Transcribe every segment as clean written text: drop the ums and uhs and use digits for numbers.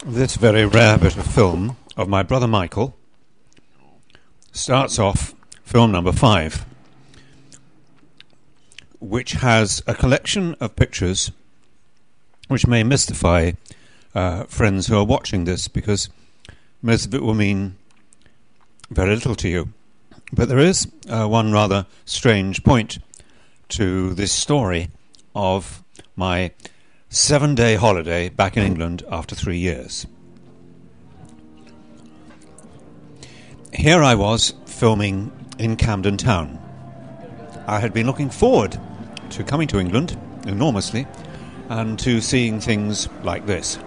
This very rare bit of film of my brother Michael starts off film number 5, which has a collection of pictures which may mystify friends who are watching this, because most of it will mean very little to you. But there is one rather strange point to this story of my 7-day holiday back in England after 3 years. Here I was filming in Camden Town. I had been looking forward to coming to England enormously and to seeing things like this.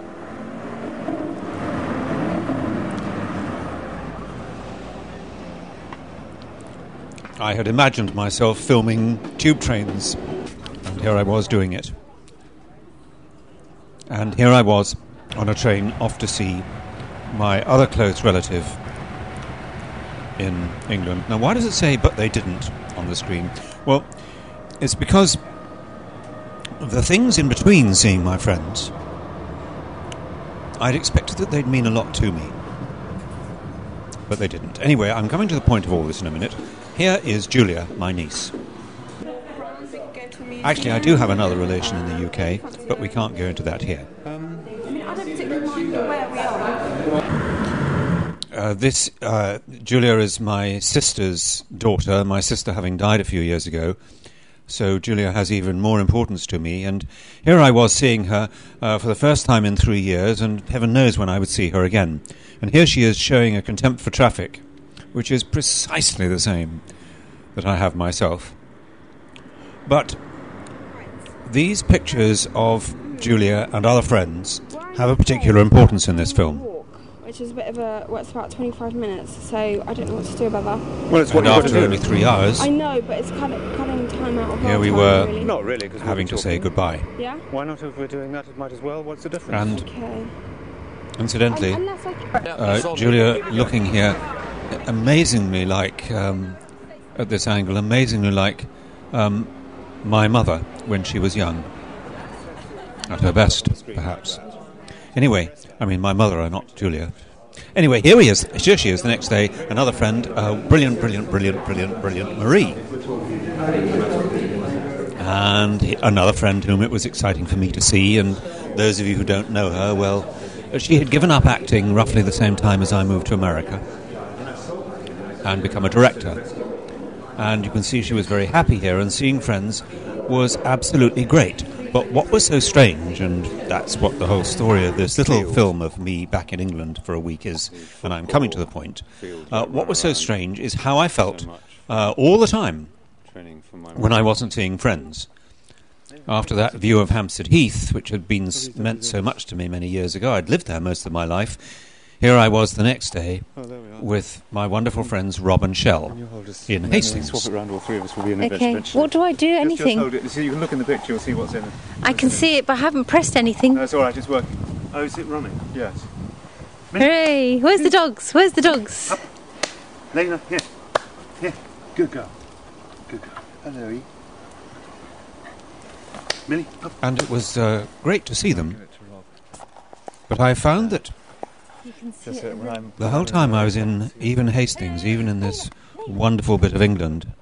I had imagined myself filming tube trains, and here I was doing it. And here I was on a train off to see my other close relative in England. Now, why does it say "but they didn't" on the screen? Well, it's because the things in between seeing my friends, I'd expected that they'd mean a lot to me, but they didn't. Anyway, I'm coming to the point of all this in a minute. Here is Julia, my niece. Actually, I do have another relation in the UK, but we can't go into that here. I don't particularly mind where we are. Julia is my sister's daughter, my sister having died a few years ago, so Julia has even more importance to me, and here I was seeing her for the first time in 3 years, and heaven knows when I would see her again. And here she is showing a contempt for traffic, which is precisely the same that I have myself. But these pictures of Julia and other friends have a particular importance in this film. Which is a bit of a... well, it's about 25 minutes, so I don't know what to do about that. Well, it's what after only 3 hours. I know, but it's cutting time out of here we time, were really. Not really, because having to say goodbye. Yeah? Why not, if we're doing that, it might as well. What's the difference? And okay. Incidentally, Unless I Julia looking here amazingly like, at this angle, amazingly like my mother when she was young. At her best, perhaps. Anyway, I mean my mother, not Julia. Anyway, here he is. Here she is the next day. Another friend, brilliant Marie. And another friend whom it was exciting for me to see. And those of you who don't know her, well, she had given up acting roughly the same time as I moved to America and become a director. And you can see she was very happy here, and seeing friends was absolutely great. But what was so strange, and that's what the whole story of this little film of me back in England for a week is, and I'm coming to the point, what was so strange is how I felt all the time when I wasn't seeing friends. After that view of Hampstead Heath, which had been meant so much to me many years ago, I'd lived there most of my life. Here I was the next day with my wonderful friends Rob and Shell in Hastings. Swap it around, all three of us will be in it. Okay, what do I do? Anything? Just hold it. So you can look in the picture, you'll see what's in it. I can see it, but I haven't pressed anything. No, it's all right, it's working. Oh, is it running? Yes. Hooray! Where's the dogs? Where's the dogs? Up. Lena, here. Here. Good girl. Good girl. Hello, E. Millie, up. And it was great to see them. But I found that the whole time I was in even Hastings, even in this wonderful bit of England,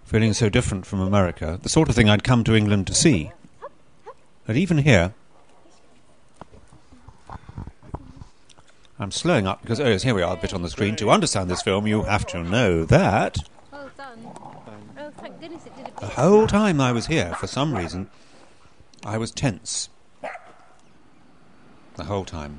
feeling so different from America, the sort of thing I'd come to England to see, that even here, I'm slowing up because, yes, here we are, a bit on the screen. To understand this film, you have to know that Well done. Oh, thank goodness it did it. the whole time I was here, for some reason, I was tense. The whole time.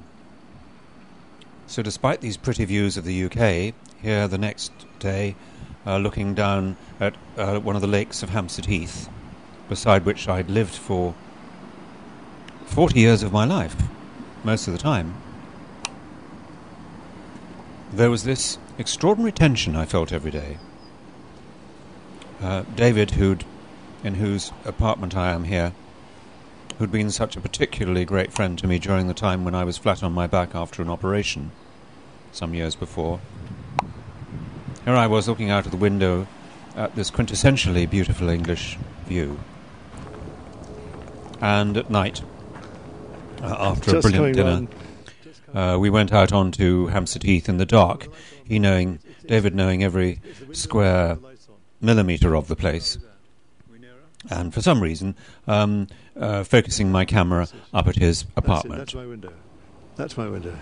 So despite these pretty views of the UK, here the next day, looking down at one of the lakes of Hampstead Heath, beside which I'd lived for 40 years of my life, most of the time, there was this extraordinary tension I felt every day. David, in whose apartment I am here, who'd been such a particularly great friend to me during the time when I was flat on my back after an operation some years before. Here I was looking out of the window at this quintessentially beautiful English view. And at night, after a brilliant dinner. We went out onto Hampstead Heath in the dark, David knowing every square millimetre of the place, and for some reason focusing my camera up at his apartment. That's my window.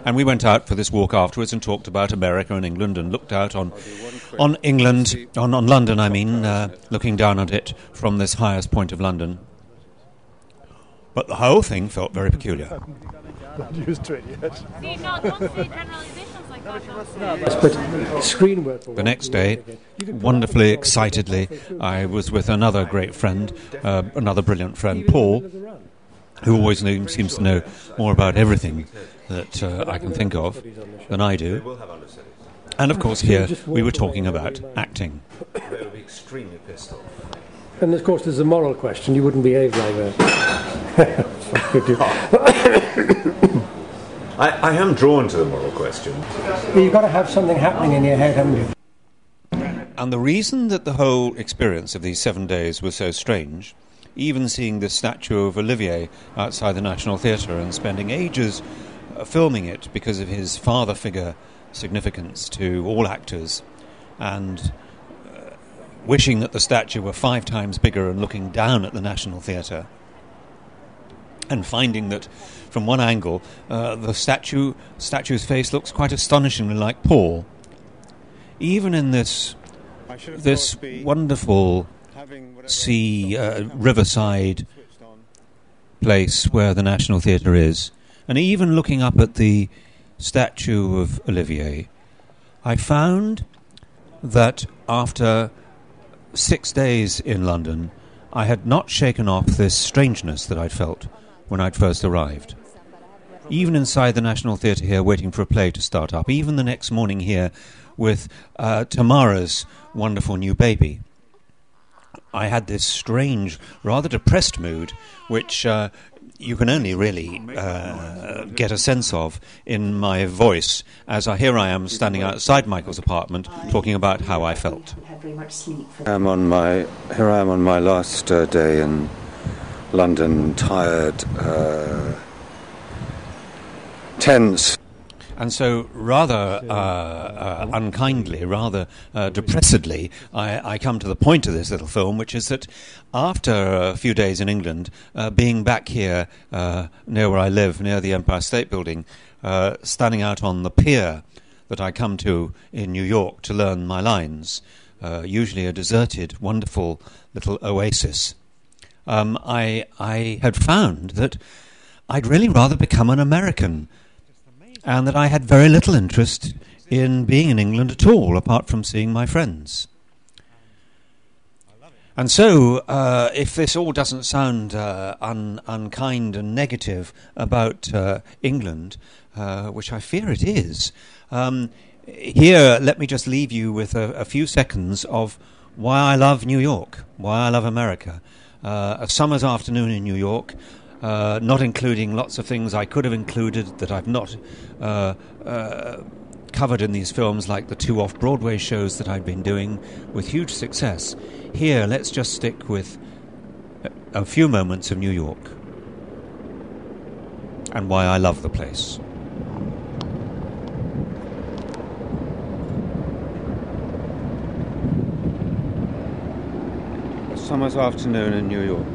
And we went out for this walk afterwards and talked about America and England and looked out on England, on London, looking down at it from this highest point of London. But the whole thing felt very peculiar. Not used to it yet. See, no, don't say generalizations like that. But screen work. The next day, wonderfully, excitedly, I was with another great friend, another brilliant friend, Paul, who always seems to know more about everything that I can think of than I do. And of course here we were talking about acting. They would be extremely pissed off. And of course there's a moral question. You wouldn't behave like that. I am drawn to the moral question. You've got to have something happening in your head, haven't you? And the reason that the whole experience of these 7 days was so strange, even seeing the statue of Olivier outside the National Theatre and spending ages filming it because of his father figure significance to all actors, and wishing that the statue were 5 times bigger and looking down at the National Theatre, and finding that from one angle the statue's face looks quite astonishingly like Paul. Even in this wonderful riverside place where the National Theatre is, and even looking up at the statue of Olivier, I found that after 6 days in London, I had not shaken off this strangeness that I'd felt when I'd first arrived. Even inside the National Theatre here, waiting for a play to start up, even the next morning here with Tamara's wonderful new baby, I had this strange, rather depressed mood, which you can only really get a sense of in my voice as here I am standing outside Michael's apartment talking about how I felt. Here I am on my last day in London, tired, tense. And so rather unkindly, rather depressedly, I come to the point of this little film, which is that after a few days in England, being back here near where I live, near the Empire State Building, standing out on the pier that I come to in New York to learn my lines, usually a deserted, wonderful little oasis, I had found that I'd really rather become an American, and that I had very little interest in being in England at all, apart from seeing my friends. And so, if this all doesn't sound unkind and negative about England, which I fear it is, here let me just leave you with a few seconds of why I love New York, why I love America. A summer's afternoon in New York, not including lots of things I could have included that I've not covered in these films, like the 2 off-Broadway shows that I've been doing with huge success. Here, let's just stick with a few moments of New York and why I love the place. A summer's afternoon in New York.